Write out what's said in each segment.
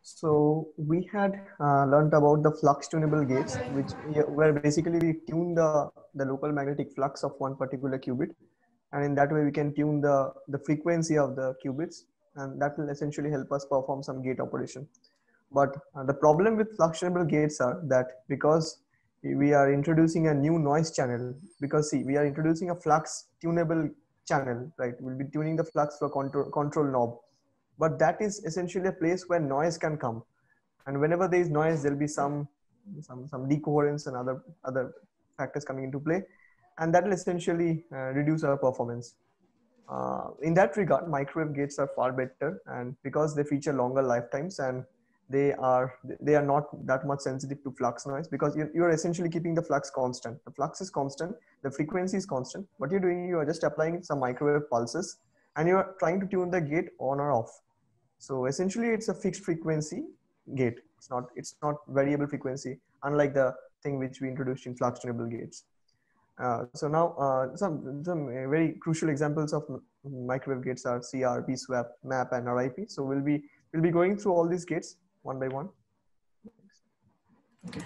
So we had learned about the flux tunable gates, where basically we tune the local magnetic flux of one particular qubit, and in that way we can tune the frequency of the qubits, and that will essentially help us perform some gate operation. But the problem with flux tunable gates are that because we are introducing a new noise channel, because see, we are introducing a flux tunable channel, right? We'll be tuning the flux for control knob, but that is essentially a place where noise can come, and whenever there is noise there'll be some decoherence and other factors coming into play, and that will essentially reduce our performance. In that regard, microwave gates are far better, and because they feature longer lifetimes, and they are not that much sensitive to flux noise, because you're essentially keeping the flux constant. The flux is constant, the frequency is constant. What you're doing, you are just applying some microwave pulses, and you are trying to tune the gate on or off. So essentially, it's a fixed frequency gate. It's not variable frequency, unlike the thing which we introduced in flux tunable gates. So now some very crucial examples of microwave gates are CR, PSWAP, MAP, and RIP. So we'll be going through all these gates one by one. Okay.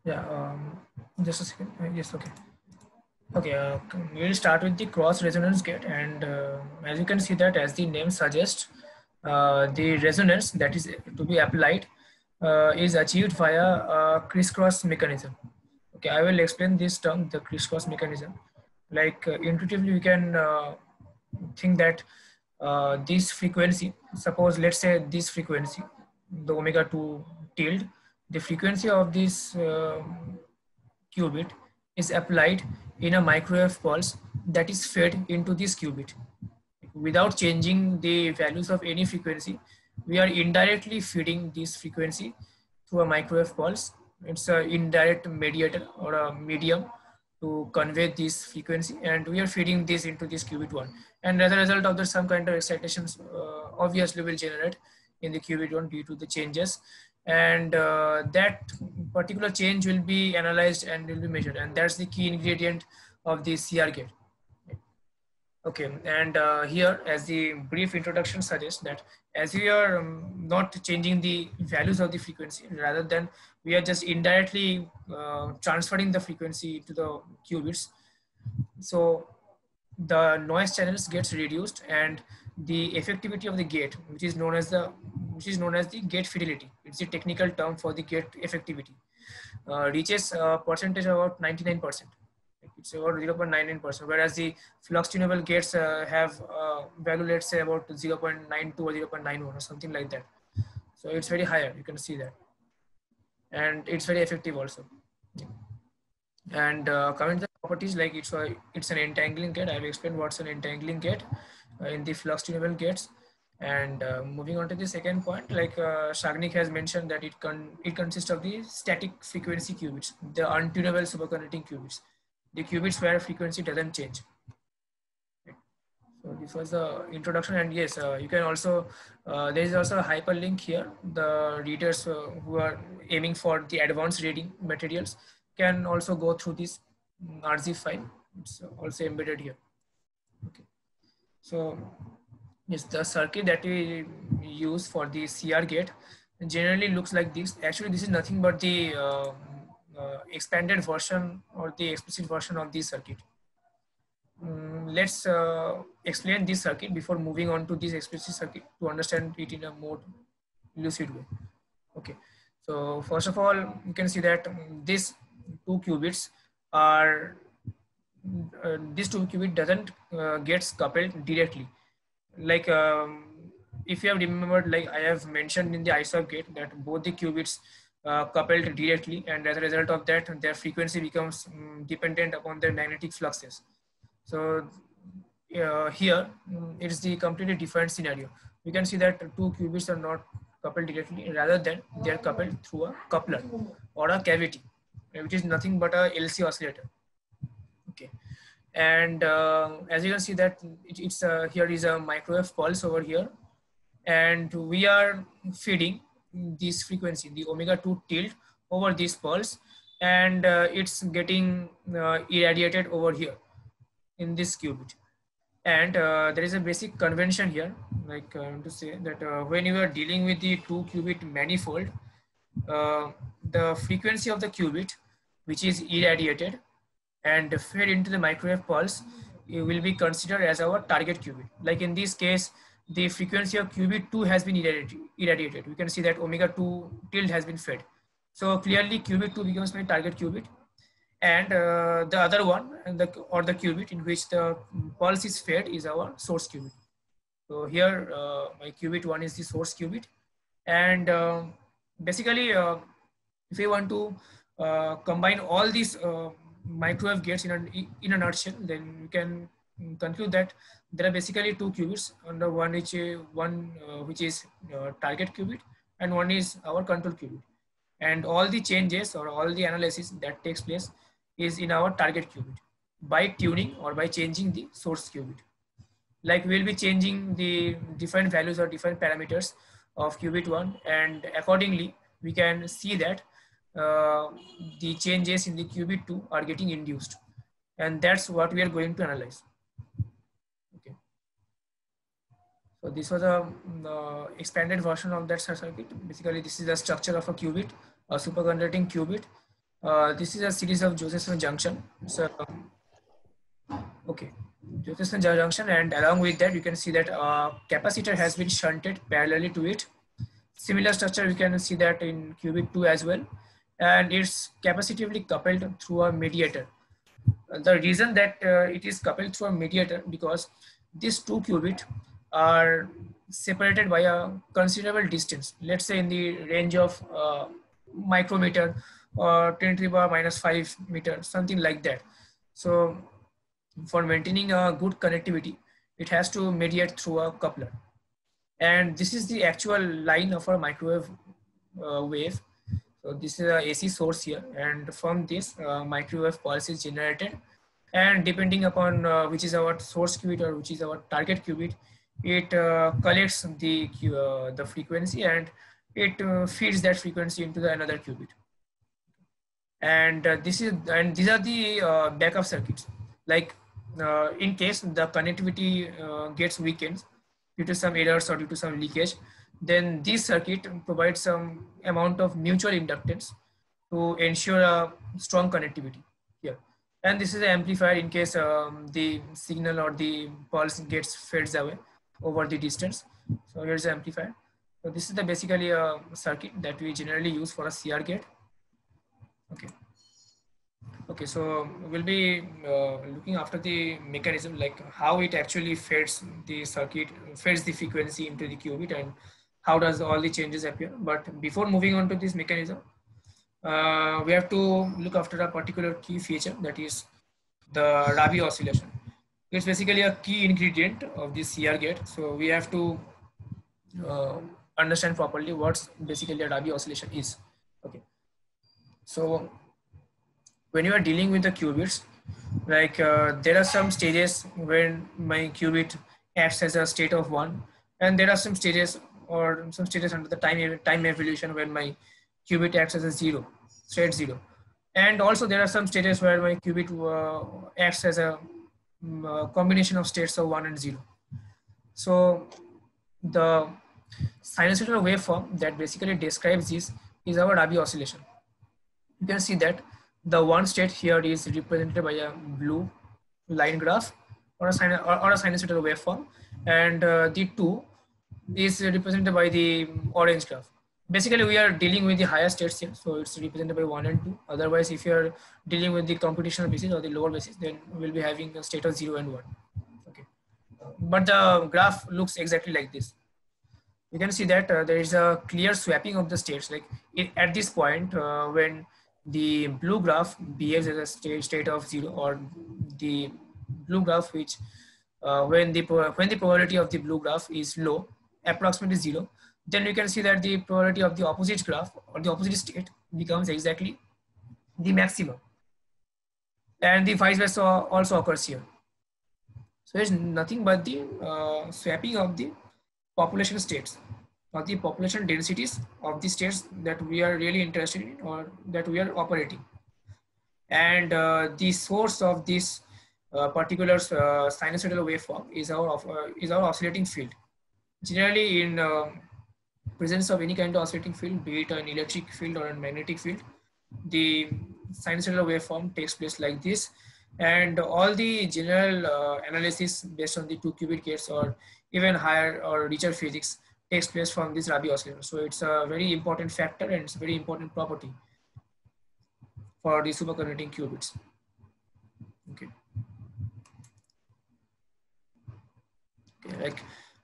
Yeah. Just a second. Yes. Okay. Okay. We'll start with the cross resonance gate, and as you can see that, as the name suggests, the resonance that is to be applied is achieved via a crisscross mechanism. Okay, I will explain this term, the crisscross mechanism. Like intuitively, we can think that this frequency, suppose let's say this frequency, the omega 2 tilde, the frequency of this qubit is applied in a microwave pulse that is fed into this qubit. Without changing the values of any frequency, we are indirectly feeding this frequency through a microwave pulse. It's an indirect mediator or a medium to convey this frequency, and we are feeding this into this qubit 1. And as a result of that, some kind of excitations obviously will generate in the qubit 1 due to the changes, and that particular change will be analyzed and will be measured, and that's the key ingredient of the CR gate. Okay, and here, as the brief introduction suggests, that as we are not changing the values of the frequency, rather than we are just indirectly transferring the frequency to the qubits, so the noise channels gets reduced, and the effectivity of the gate, which is known as the gate fidelity, it's a technical term for the gate effectivity, reaches a percentage of about 99%. It's about 0.99%, whereas the flux tunable gates have value, let's say about 0.92 or 0.91 or something like that. So it's very higher, you can see that, and it's very effective also. And coming to the properties, like it's an entangling gate. I've explained what's an entangling gate in the flux tunable gates. And moving on to the second point, like Sagnik has mentioned that it consists of the static frequency qubits, the untunable superconducting qubits, the qubits where frequency doesn't change. So this was the introduction, and yes, you can also, there is also a hyperlink here. The readers who are aiming for the advanced reading materials can also go through this RZ file. It's also embedded here. Okay. So yes, the circuit that we use for the CR gate generally looks like this. Actually, this is nothing but the expanded version or the explicit version of this circuit. Let's explain this circuit before moving on to this explicit circuit to understand it in a more lucid way. Okay, so first of all, you can see that these two qubits are this two qubit doesn't gets coupled directly. Like if you have remembered, like I have mentioned in the ISOP gate, that both the qubits coupled directly, and as a result of that, their frequency becomes dependent upon their magnetic fluxes. So here it is the completely different scenario. We can see that two qubits are not coupled directly, rather than they are coupled through a coupler or a cavity, which is nothing but a LC oscillator. Okay, and as you can see that it's here is a microwave pulse over here, and we are feeding this frequency, the omega 2 tilde, over this pulse, and it's getting irradiated over here in this qubit. And there is a basic convention here, like to say that when you are dealing with the 2-qubit manifold, the frequency of the qubit, which is irradiated and fed into the microwave pulse, it will be considered as our target qubit. Like in this case, the frequency of qubit 2 has been irradiated. We can see that omega 2 tilde has been fed. So clearly qubit 2 becomes my target qubit. And the other one, or the qubit in which the pulse is fed, is our source qubit. So here my qubit 1 is the source qubit. And basically, if we want to combine all these microwave gates in a nutshell, then we can conclude that there are basically 2 qubits, under one which is target qubit, and one is our control qubit. And all the changes or all the analysis that takes place is in our target qubit by tuning or by changing the source qubit. Like we'll be changing the different values or different parameters of qubit 1, and accordingly we can see that the changes in the qubit 2 are getting induced, and that's what we are going to analyze. Okay, so this was a expanded version of that circuit. Basically, this is the structure of a qubit, a superconducting qubit. This is a series of Josephson junction. So okay, Josephson junction, and along with that you can see that capacitor has been shunted parallelly to it. Similar structure we can see that in qubit 2 as well, and it's capacitively coupled through a mediator. The reason that it is coupled through a mediator, because these 2 qubits are separated by a considerable distance, let's say in the range of micrometer or 10 to the power minus 5 meters, something like that. So for maintaining a good connectivity, it has to mediate through a coupler. And this is the actual line of a microwave wave. So this is a AC source here, and from this microwave pulse is generated, and depending upon which is our source qubit or which is our target qubit, it collects the frequency, and it feeds that frequency into another qubit. And these are the backup circuits. Like in case the connectivity gets weakened due to some errors or due to some leakage, then this circuit provides some amount of mutual inductance to ensure a strong connectivity here. And this is an amplifier in case the signal or the pulse fades away over the distance. So here's the amplifier. So this is basically a circuit that we generally use for a CR gate. Okay. Okay, so we'll be looking after the mechanism, like how it actually feeds the circuit, feeds the frequency into the qubit, and how does all the changes appear. But before moving on to this mechanism, we have to look after a particular key feature, that is the Rabi oscillation. It's basically a key ingredient of this CR gate. So we have to understand properly what basically a Rabi oscillation is. Okay, so when you are dealing with the qubits, like there are some stages when my qubit acts as a state of 1, and there are some stages under the time evolution when my qubit acts as a 0, straight 0. And also there are some stages where my qubit acts as a combination of states of 1 and 0. So the sinusoidal waveform that basically describes this is our Rabi oscillation. You can see that the one state here is represented by a blue line graph or a sinusoidal waveform, and the 2 is represented by the orange graph. Basically, we are dealing with the higher states here, so it's represented by 1 and 2. Otherwise, if you are dealing with the computational basis or the lower basis, then we'll be having a state of 0 and 1. Okay, but the graph looks exactly like this. You can see that there is a clear swapping of the states. Like at this point, when the blue graph behaves as a state of 0, or the blue graph which when the probability of the blue graph is low, approximately 0, then you can see that the probability of the opposite graph or the opposite state becomes exactly the maximum, and the vice versa also occurs here. So it's nothing but the swapping of the population states, or the population densities of the states that we are really interested in or that we are operating. And the source of this particular sinusoidal waveform is our oscillating field. Generally, in presence of any kind of oscillating field, be it an electric field or a magnetic field, the sinusoidal waveform takes place like this, and all the general analysis based on the 2-qubit gates or even higher or richer physics takes place from this Rabi oscillator. So it's a very important factor and it's a very important property for the superconducting qubits. Okay. Like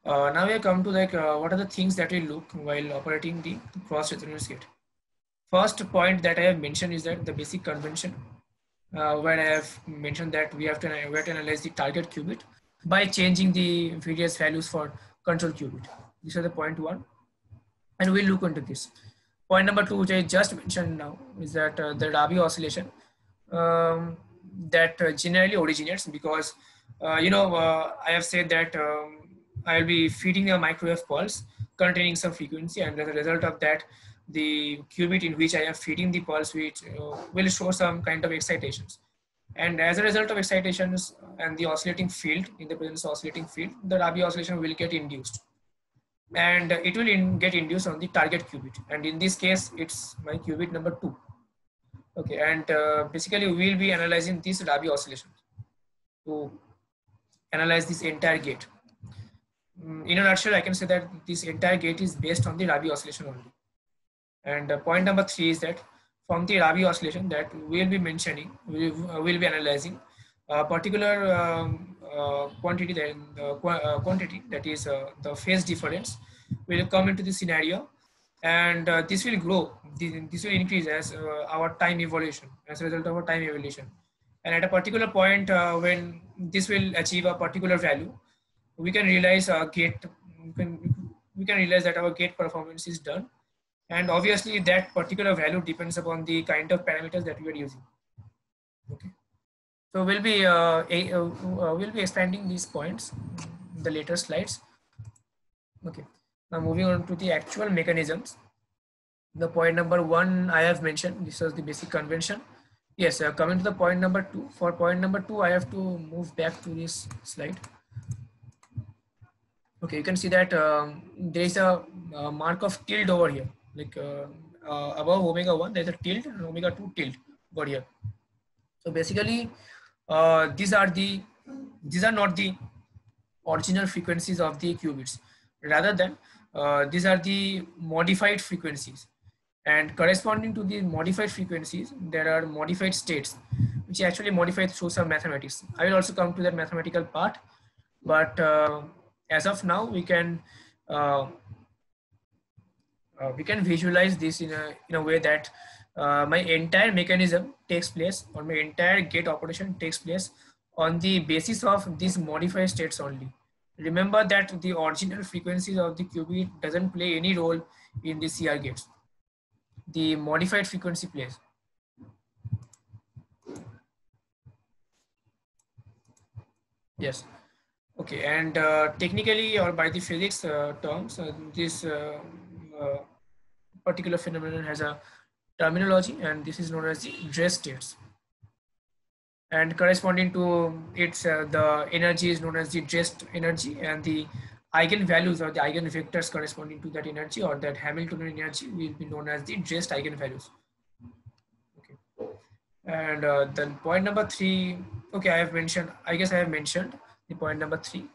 now we come to like what are the things that we look while operating the cross resonance gate. First point that I have mentioned is that the basic convention, where I have mentioned that we have to analyze the target qubit by changing the various values for control qubit. This is the point one, and we'll look into this. Point number two, which I just mentioned now, is that the Rabi oscillation that generally originates because I have said that I'll be feeding a microwave pulse containing some frequency, and as a result of that, the qubit in which I am feeding the pulse will show some kind of excitations. And as a result of excitations and the oscillating field, in the presence of oscillating field, the Rabi oscillation will get induced. And it will get induced on the target qubit. And in this case, it's my qubit number 2. Okay, and basically we will be analyzing this Rabi oscillation to analyze this entire gate. In a nutshell, I can say that this entire gate is based on the Rabi oscillation only. And point number 3 is that from the Rabi oscillation that we will be mentioning, we will be analyzing a particular quantity that is the phase difference will come into the scenario, and this will grow. This will increase as our time evolution, as a result of our time evolution. And at a particular point when this will achieve a particular value, we can realize we can realize that our gate performance is done. And obviously that particular value depends upon the kind of parameters that we are using. Okay. So we'll be expanding these points in the later slides. Okay. Now moving on to the actual mechanisms. The point number 1 I have mentioned. This was the basic convention. Yes, coming to the point number 2. For point number 2, I have to move back to this slide. Okay, you can see that there is a mark of tilde over here. Like above omega 1, there's a tilde, and omega 2 tilde over here. So basically, these are not the original frequencies of the qubits. Rather than these are the modified frequencies, and corresponding to the modified frequencies, there are modified states, which actually modified through some mathematics. I will also come to that mathematical part, but as of now, we can visualize this in a way that my entire mechanism takes place, or my entire gate operation takes place on the basis of these modified states only. Remember that the original frequencies of the qubit doesn't play any role in the CR gates. The modified frequency plays. Yes. Okay, and technically or by the physics terms, this particular phenomenon has a terminology, and this is known as the Dre states. And corresponding to its the energy is known as the Dre energy, and the eigenvalues or the eigenvectors corresponding to that energy or that Hamiltonian energy will be known as the Dre eigenvalues. Okay, and then point number 3. Okay, I guess I have mentioned the point number 3,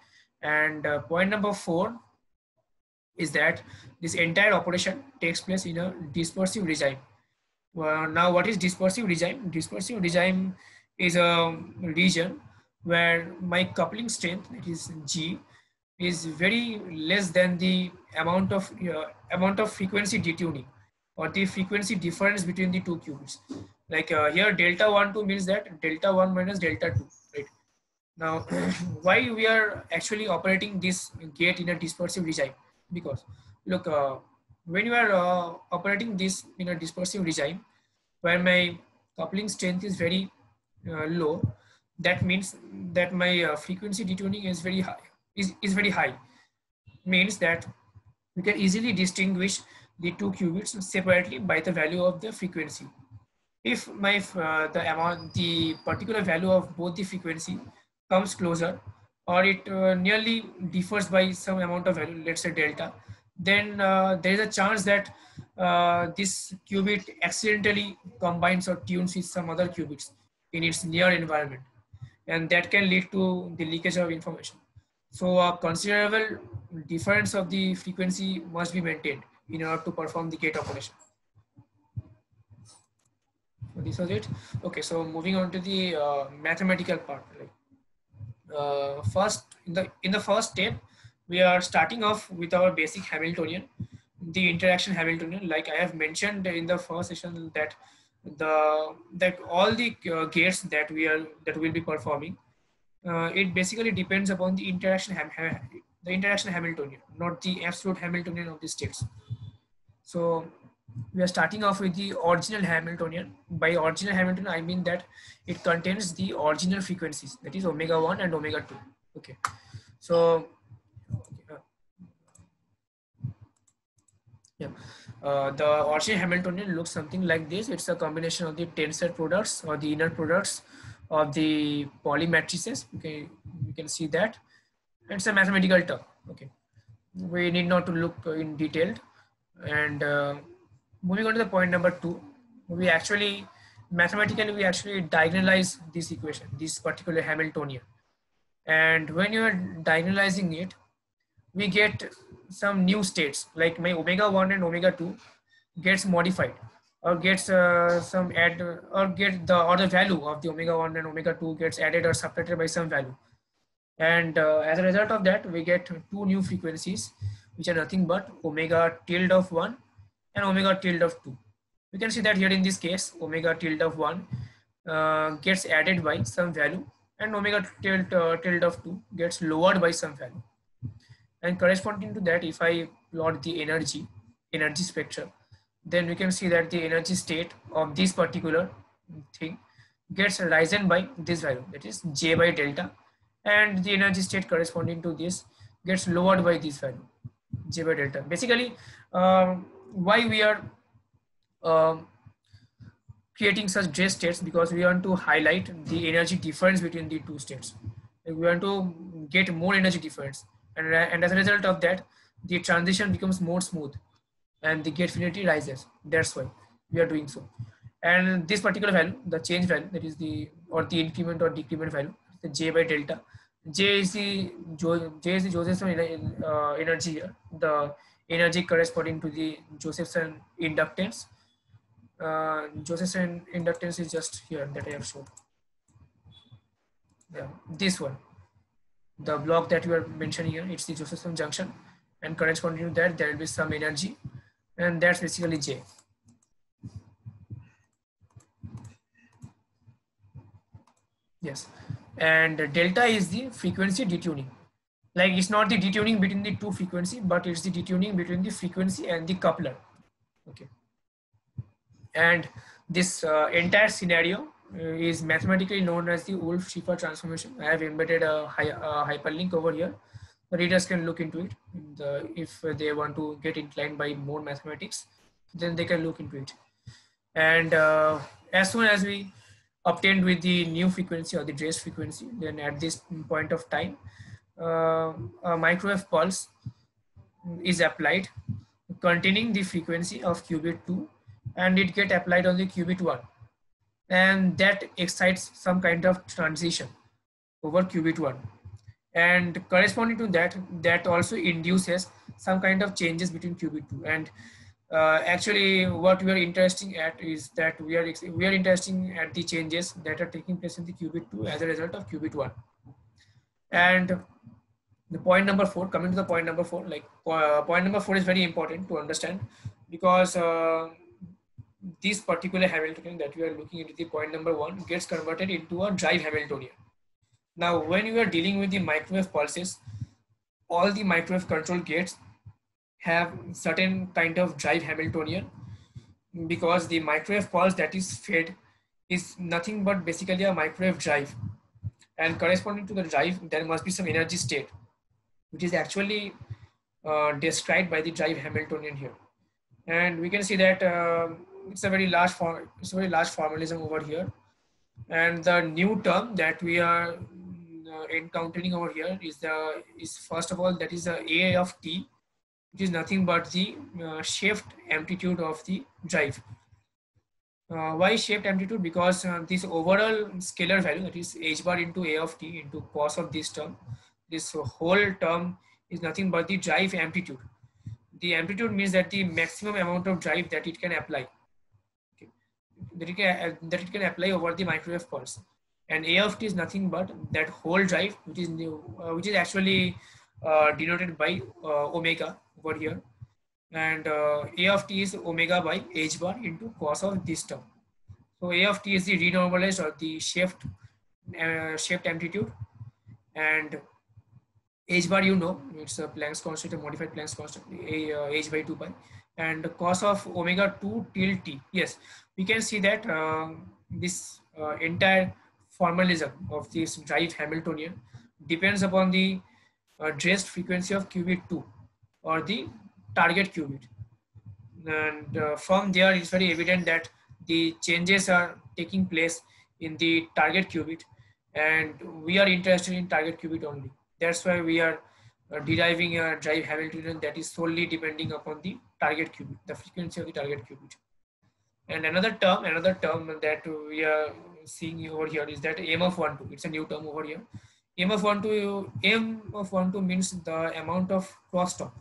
and point number 4 is that this entire operation takes place in a dispersive regime. Now, what is dispersive regime? Dispersive regime is a region where my coupling strength, that is G, is very less than the amount of frequency detuning, or the frequency difference between the two qubits. Like here, delta 1 2 means that delta 1 minus delta 2, right? Now, why we are actually operating this gate in a dispersive regime? Because look, when you are operating this in a dispersive regime, where my coupling strength is very low, that means that my frequency detuning is very high. Is very high. Means that we can easily distinguish the two qubits separately by the value of the frequency. If the particular value of both the frequency comes closer, or it nearly differs by some amount of value, let's say delta, then there is a chance that this qubit accidentally combines or tunes with some other qubits in its near environment, and that can lead to the leakage of information. So a considerable difference of the frequency must be maintained in order to perform the gate operation. So this was it. Okay, so moving on to the mathematical part. Like first, in the first step, we are starting off with our basic Hamiltonian, the interaction Hamiltonian. Like I have mentioned in the first session that all the gates that we'll be performing, it basically depends upon the interaction Hamiltonian, not the absolute Hamiltonian of the states. So we are starting off with the original Hamiltonian. By original Hamiltonian, I mean that it contains the original frequencies, that is omega 1 and omega 2. Okay. So, the original Hamiltonian looks something like this. It's a combination of the tensor products or the inner products of the Pauli matrices. Okay, you can see that. It's a mathematical term. Okay, we need not to look in detail. And moving on to the point number 2, we actually mathematically diagonalize this equation, this particular Hamiltonian. And when you are diagonalizing it, we get some new states, like my omega 1 and omega 2 gets modified, or gets some add, or get the value of the omega 1 and omega 2 gets added or subtracted by some value. And as a result of that, we get two new frequencies, which are nothing but omega tilde of 1 and omega tilde of 2. You can see that here in this case, omega tilde of 1 gets added by some value, and omega tilde of 2 gets lowered by some value. And corresponding to that, if I plot the energy spectrum, then we can see that the energy state of this particular thing gets risen by this value, that is J by delta, and the energy state corresponding to this gets lowered by this value, J by delta. Basically, why we are creating such J states, because we want to highlight the energy difference between the two states. We want to get more energy difference, and as a result of that, the transition becomes more smooth and the gate fidelity rises. That's why we are doing so. And this particular value, the change value, that is the increment or decrement value, the J by delta. J is the Josephson energy here, the energy corresponding to the Josephson inductance. Josephson inductance is just here that I have shown. Yeah, this one, the block that we are mentioning here, it's the Josephson junction, and corresponding to that, there will be some energy, and that's basically J. Yes, and delta is the frequency detuning. Like it's not the detuning between the two frequency, but it's the detuning between the frequency and the coupler. Okay. And this entire scenario is mathematically known as the Wolff-Schiffer transformation. I have embedded a hyperlink over here. The readers can look into it. If they want to get inclined by more mathematics, then they can look into it. And as soon as we obtained with the new frequency or the trace frequency, then at this point of time, a microwave pulse is applied containing the frequency of qubit 2, and it get applied on the qubit 1, and that excites some kind of transition over qubit 1, and corresponding to that, that also induces some kind of changes between qubit 2. And actually what we are interesting at is that we are interesting at the changes that are taking place in the qubit 2 as a result of qubit 1. And the point number 4, coming to the point number 4, like point number 4 is very important to understand, because this particular Hamiltonian that we are looking into, the point number 1, gets converted into a drive Hamiltonian. Now, when you are dealing with the microwave pulses, all the microwave control gates have certain kind of drive Hamiltonian, because the microwave pulse that is fed is nothing but basically a microwave drive, and corresponding to the drive, there must be some energy state, which is actually described by the drive Hamiltonian here. And we can see that it's a very large formalism over here. And the new term that we are encountering over here is first of all, that is the A of t, which is nothing but the shift amplitude of the drive. Why shaped amplitude? Because this overall scalar value, that is h bar into A of t into cos of this term, this whole term is nothing but the drive amplitude. The amplitude means that the maximum amount of drive that it can apply, okay, that it can apply over the microwave pulse. And A of t is nothing but that whole drive, which is actually denoted by omega over here. And A of t is omega by h bar into cos of this term. So A of t is the renormalized or the shaped amplitude, and h bar, it's a Planck's constant, a modified Planck's constant, h by 2 pi, and cos of omega 2 till t. Yes, we can see that this entire formalism of this drive Hamiltonian depends upon the dressed frequency of qubit 2 or the target qubit. And from there, it's very evident that the changes are taking place in the target qubit, and we are interested in target qubit only. That's why we are deriving a drive Hamiltonian that is solely depending upon the target qubit, the frequency of the target qubit. And another term that we are seeing over here is that M of 1,2. It's a new term over here. M of 1,2 means the amount of crosstalk.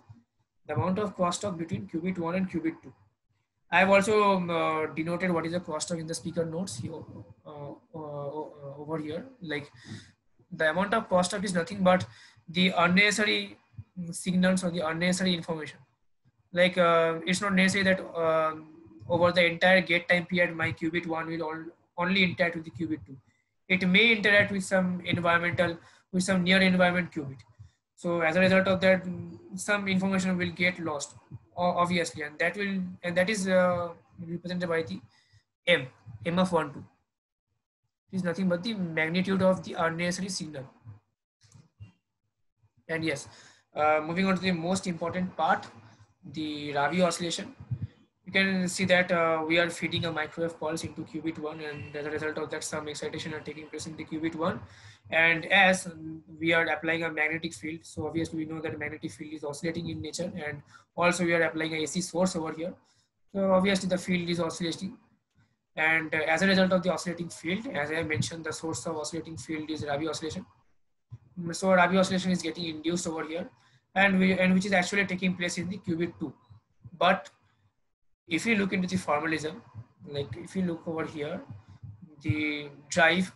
The amount of crosstalk between qubit 1 and qubit 2. I have also denoted what is the crosstalk in the speaker notes here, over here. Like, the amount of crosstalk is nothing but the unnecessary signals or the unnecessary information. Like, it's not necessary that over the entire gate time period, my qubit 1 will only interact with the qubit 2. It may interact with some near environment qubit. So as a result of that, some information will get lost, obviously, and that is represented by the M of 1,2. It is nothing but the magnitude of the unnecessary signal. And yes, moving on to the most important part, the Rabi oscillation. You can see that we are feeding a microwave pulse into qubit 1, and as a result of that, some excitation are taking place in the qubit 1. And as we are applying a magnetic field, so obviously we know that magnetic field is oscillating in nature, and also we are applying a AC source over here. So obviously the field is oscillating, and as a result of the oscillating field, as I mentioned, the source of oscillating field is Rabi oscillation. So Rabi oscillation is getting induced over here, and which is actually taking place in the qubit 2. But if you look into the formalism, like if you look over here, the drive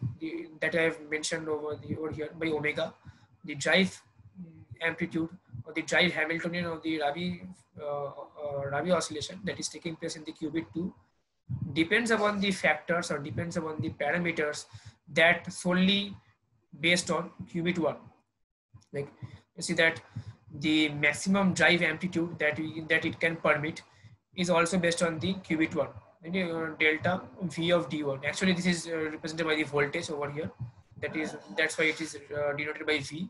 that I have mentioned over here by omega, the drive amplitude or the drive Hamiltonian of the Rabi oscillation that is taking place in the qubit 2 depends upon the factors or depends upon the parameters that solely based on qubit 1. Like, you see that the maximum drive amplitude that it can permit is also based on the qubit 1, delta V of D1. Actually, this is represented by the voltage over here. That's why it is denoted by V.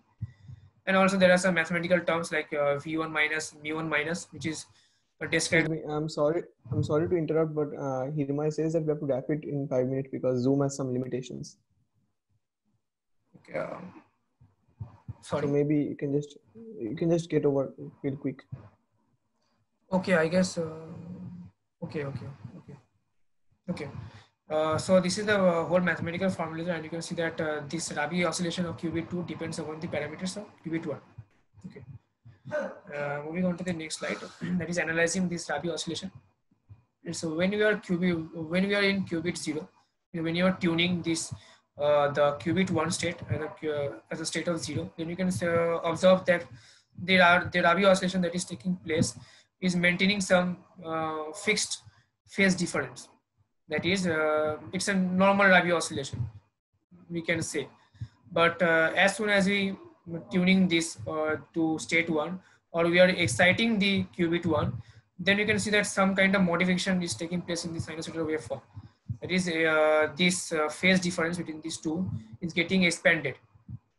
And also there are some mathematical terms like V1 minus, mu1 minus, which is described. I'm sorry to interrupt, but Hirmay says that we have to wrap it in 5 minutes because Zoom has some limitations. Okay. Sorry. So maybe you can just get over real quick. Okay, I guess. Okay. So this is the whole mathematical formula, and you can see that this Rabi oscillation of qubit 2 depends upon the parameters of qubit 1. Okay. Moving on to the next slide, that is analyzing this Rabi oscillation. And so when we are in qubit 0, when you are tuning this the qubit 1 state as a state of 0, then you can observe that the Rabi oscillation that is taking place is maintaining some fixed phase difference. That is, it's a normal Rabi oscillation, we can say. But as soon as we tuning this to state 1, or we are exciting the qubit 1, then you can see that some kind of modification is taking place in the sinusoidal waveform. That is, this phase difference between these two is getting expanded.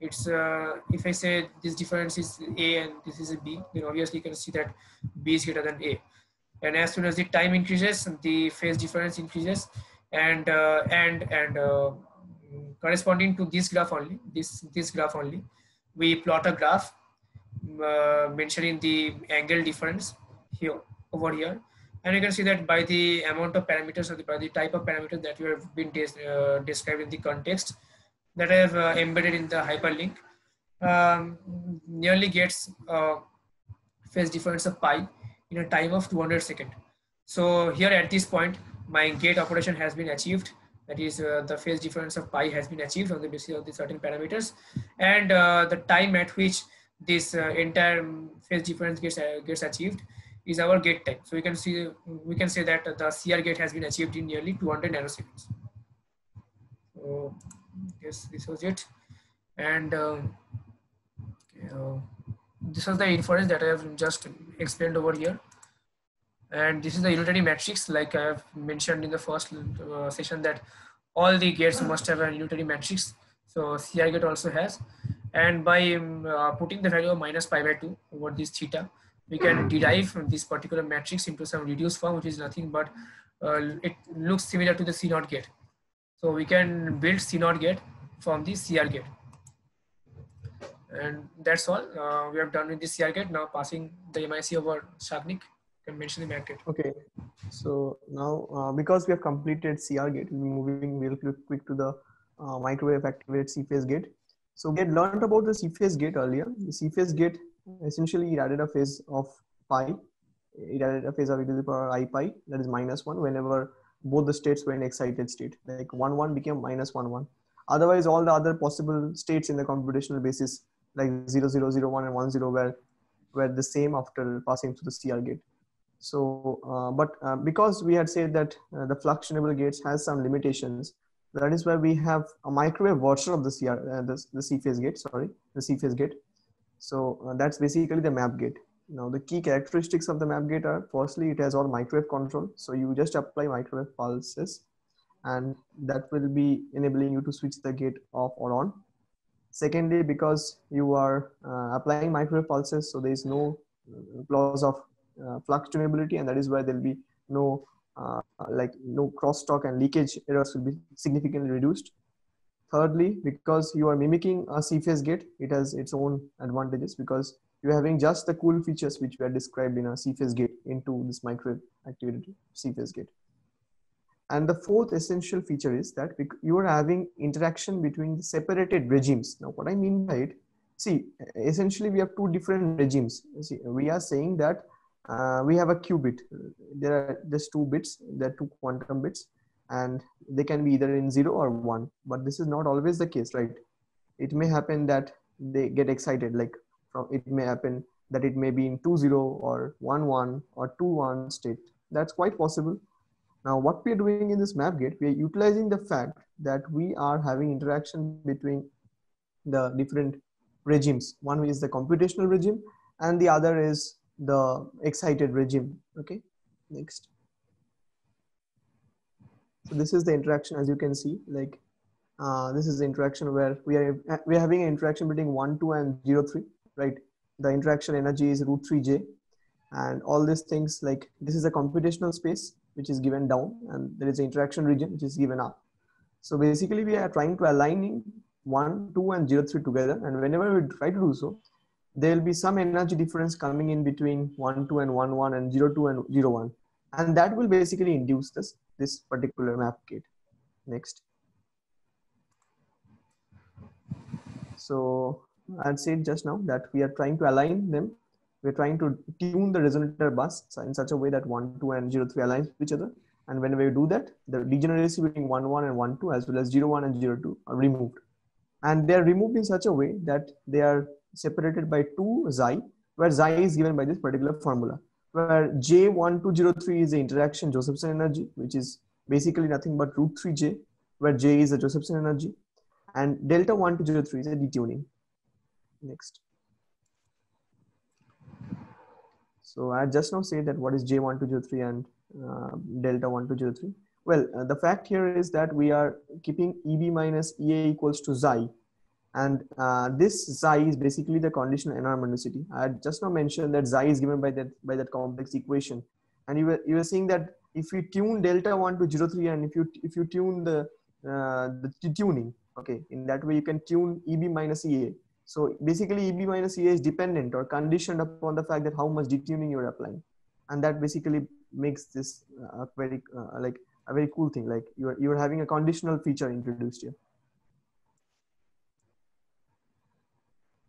It's if I say this difference is A and this is a B, then obviously you can see that B is greater than A. And as soon as the time increases, the phase difference increases, and corresponding to this graph only, this graph only, we plot a graph mentioning the angle difference here over here, and you can see that by the amount of parameters or by the type of parameters that you have been described in the context that I have embedded in the hyperlink, nearly gets phase difference of pi in a time of 200 seconds. So here at this point, my gate operation has been achieved. That is, the phase difference of pi has been achieved on the basis of the certain parameters, and the time at which this entire phase difference gets achieved is our gate time. So we can say that the CR gate has been achieved in nearly 200 nanoseconds. So yes, this was it, and this was the inference that I have just explained over here. And this is the unitary matrix, like I have mentioned in the first session, that all the gates must have a unitary matrix. So CR gate also has. And by putting the value of minus pi by 2 over this theta, we can derive this particular matrix into some reduced form, which is nothing but it looks similar to the C0 gate. So we can build C0 gate from the CR gate. And that's all we have done with the CR gate. Now passing the MIC over Shagnik. Mention the MAC gate. Okay, so now because we have completed CR gate, we'll be moving real quick to the microwave activated C-phase gate. So we had learned about the C-phase gate earlier. The C-phase gate essentially it added a phase of pi. It added a phase of e to the power I pi, that is -1, whenever both the states were in excited state. Like 1 1 became -1 1. Otherwise, all the other possible states in the computational basis, like 0 0 0 1 and 1 0, were the same after passing through the CR gate. So, because we had said that the flux tunable gates has some limitations, that is why we have a microwave version of the the C-phase gate. Sorry, the C-phase gate. So that's basically the map gate. Now the key characteristics of the map gate are: firstly, it has all microwave control. So you just apply microwave pulses, and that will be enabling you to switch the gate off or on. Secondly, because you are applying microwave pulses, so there is no loss of flux tunability, and that is why there will be no no crosstalk and leakage errors will be significantly reduced. Thirdly, because you are mimicking a C-phase gate, it has its own advantages because you're having just the cool features which were described in a C-phase gate into this microwave activated C-phase gate. And the fourth essential feature is that you are having interaction between the separated regimes. Now, what I mean by it, see, essentially we have two different regimes. See, we are saying that we have a qubit. There are just 2 bits, there are 2 quantum bits, and they can be either in 0 or 1, but this is not always the case, right? It may happen that they get excited, like it may happen that it may be in 2 0 or 1 1 or 2 1 state. That's quite possible. Now, what we are doing in this map gate, we are utilizing the fact that we are having interaction between the different regimes. One is the computational regime, and the other is the excited regime. Okay, next. So this is the interaction, as you can see. Like this is the interaction where we are having an interaction between 1 2 and 0 3, right? The interaction energy is √3j, and all these things, like this is a computational space which is given down, and there is an interaction region which is given up. So basically we are trying to align 1 2 and 0 3 together, and whenever we try to do so, there will be some energy difference coming in between 1 2 and 1 1 and 0 2 and 0 1, and that will basically induce this particular map gate. Next. So I had said just now that we are trying to align them. We're trying to tune the resonator bus in such a way that 1 2 and 0 3 align with each other, and when we do that, the degeneracy between 1 1 and 1 2 as well as 0 1 and 0 2 are removed, and they are removed in such a way that they are separated by 2 xi, where xi is given by this particular formula, where J1203 is the interaction Josephson energy, which is basically nothing but √3j, where J is the Josephson energy, and delta 1203 is a detuning. Next. So I just now say that what is J1203 and delta 1203. Well, the fact here is that we are keeping EB minus EA equals to xi. And this xi is basically the conditional enharmonicity. I had just now mentioned that xi is given by that complex equation, and you were saying that if you tune delta 1 to 0 3, and if you tune the the tuning. Okay, in that way you can tune EB minus EA. So basically EB minus EA is dependent or conditioned upon the fact that how much detuning you're applying, and that basically makes this very like a very cool thing. Like you're having a conditional feature introduced here.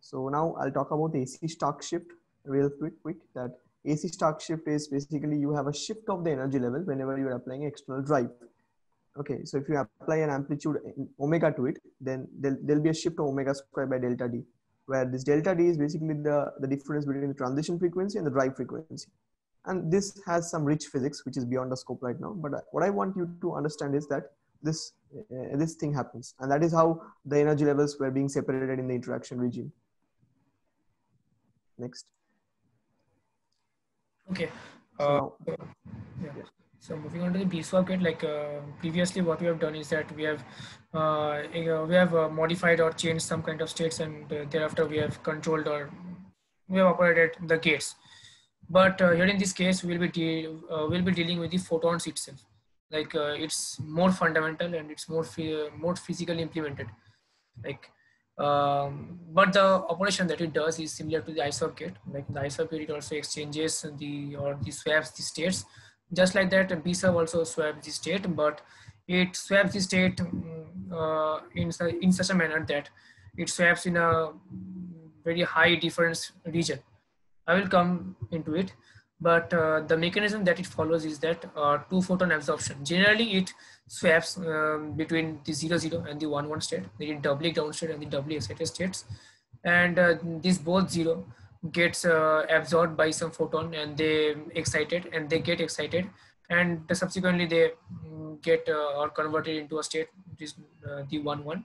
So now I'll talk about the AC Stark shift real quick. That AC Stark shift is basically you have a shift of the energy level whenever you're applying external drive. Okay, so if you apply an amplitude omega to it, then there'll be a shift of omega square by delta D, where this delta D is basically the difference between the transition frequency and the drive frequency. And this has some rich physics, which is beyond the scope right now. But what I want you to understand is that this thing happens, and that is how the energy levels were being separated in the interaction regime. Next. Okay. So yeah. So moving on to the B-swap gate, like previously what we have done is that we have modified or changed some kind of states, and thereafter we have controlled or we have operated the gates. But here in this case, we'll be dealing with the photons itself. Like it's more fundamental and it's more physically implemented. Like, but the operation that it does is similar to the ISWAP gate. Like the ISWAP gate, it also exchanges the swaps the states. Just like that, BSWAP also swaps the state, but it swaps the state in such a manner that it swaps in a very high difference region. I will come into it, but the mechanism that it follows is that two photon absorption. Generally, it swaps between the 0, and the 1, state, the doubly ground state and the doubly excited states, and this both 0 gets absorbed by some photon, and they get excited, and subsequently they get or converted into a state which is the 1,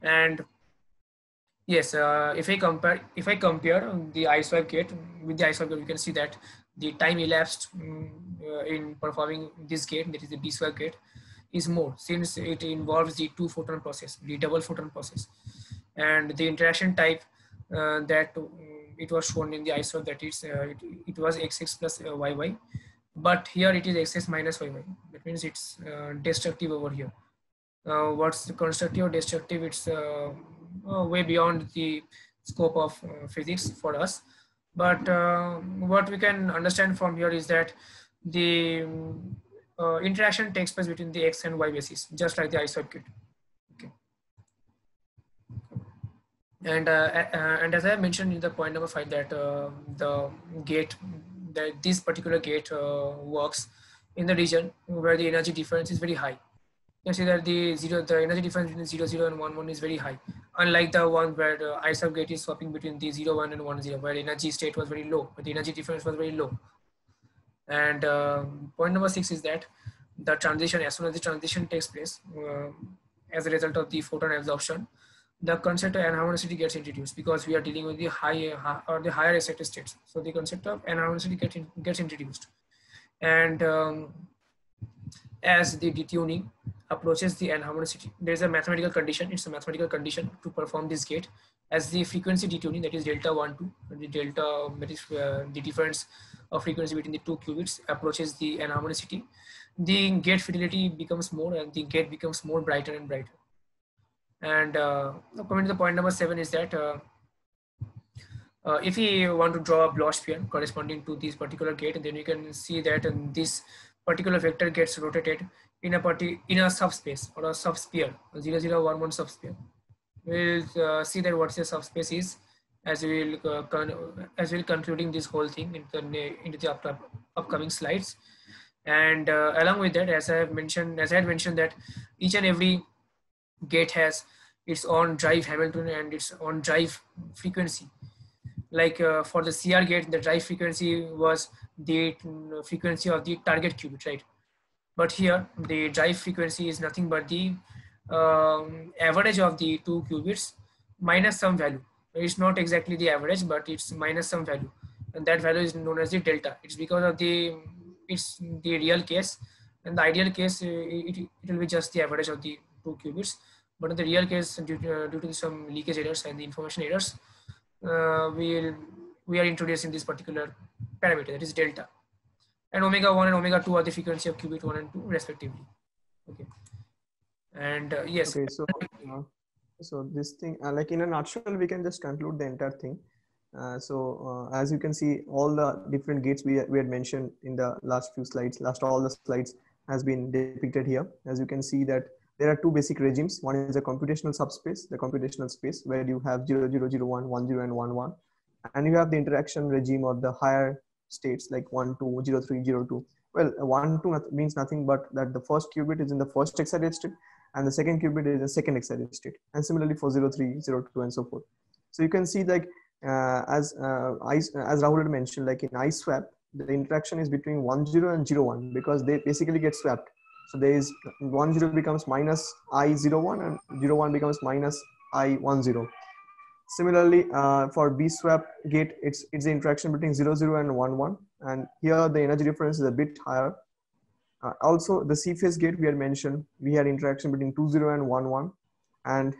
and yes, if I compare the ISWAP gate with the ISWAP gate, you can see that the time elapsed in performing this gate, that is the BSWAP gate, is more, since it involves the two photon process, the double photon process, and the interaction type that it was shown in the ISWAP, that it was XX plus YY, but here it is XX minus YY. That means it's destructive over here. What's the constructive or destructive? It's way beyond the scope of physics for us. But what we can understand from here is that the interaction takes place between the X and Y basis, just like the ISWAP gate. Okay. And as I mentioned in the point number 5, that the gate, that this particular gate works in the region where the energy difference is very high. You can see that the energy difference between 0, and 1, is very high. Unlike the one where the ISWAP gate is swapping between the 0, 1 and 1, 0, where energy state was very low, but the energy difference was very low. And point number 6 is that the transition, as soon as the transition takes place, as a result of the photon absorption, the concept of anharmonicity gets introduced, because we are dealing with the higher excited states. So the concept of anharmonicity gets introduced, and as the detuning approaches the anharmonicity, there is a mathematical condition. It's a mathematical condition to perform this gate. As the frequency detuning, that is delta 1, 2, the delta, that is the difference of frequency between the two qubits, approaches the anharmonicity, the gate fidelity becomes more, and the gate becomes more brighter and brighter. And coming to the point number 7 is that if we want to draw a Bloch sphere corresponding to this particular gate, then you can see that this particular vector gets rotated in a subspace or a subsphere, 0, 0, 1, 1 subsphere. We'll see that what the subspace is as we'll concluding this whole thing into the upcoming slides. And along with that, as I had mentioned that each and every gate has its own drive Hamilton and its own drive frequency. Like for the CR gate, the drive frequency was the frequency of the target qubit, right? But here the drive frequency is nothing but the average of the two qubits minus some value. It's not exactly the average, but it's minus some value, and that value is known as the delta. It's because of it's the real case, and the ideal case it will be just the average of the two qubits. But in the real case, due to some leakage errors and the information errors, we are introducing this particular parameter, that is delta. And omega 1 and omega 2 are the frequency of qubit 1 and 2 respectively. Okay. And yes. Okay, uh, so this thing, like in a nutshell, we can just conclude the entire thing. As you can see, all the different gates we had mentioned in the last few slides, last all the slides has been depicted here. As you can see that there are two basic regimes. One is a computational subspace, the computational space where you have 0, 0, 0, 1, 1, 0, and 1, 1. And you have the interaction regime of the higher states like 1, 2, 0, 3, 0, 2. Well, 1, 2 means nothing but that the first qubit is in the first excited state and the second qubit is in the second excited state. And similarly for 0, 3, 0, 2, and so forth. So you can see like as Rahul had mentioned, like in ISWAP, the interaction is between 1, 0 and 0, 1 because they basically get swapped. So there is 1, 0 becomes minus I, 0, 1 and 0, 1 becomes minus I, 1, 0. Similarly, for BSWAP gate, it's the interaction between 0, 0 and 1, 1. And here the energy difference is a bit higher. Also, the C-phase gate we had mentioned, we had interaction between 2, 0 and 1, 1. And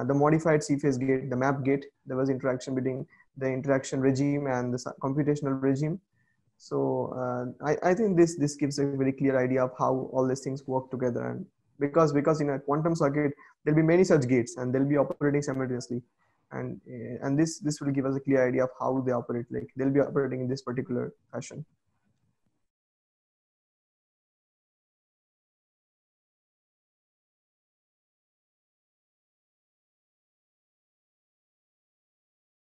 the modified C-phase gate, the map gate, there was interaction between the interaction regime and the computational regime. So I think this gives a very clear idea of how all these things work together. And because in a quantum circuit, there'll be many such gates and they'll be operating simultaneously. And this will give us a clear idea of how they operate. Like they'll be operating in this particular fashion.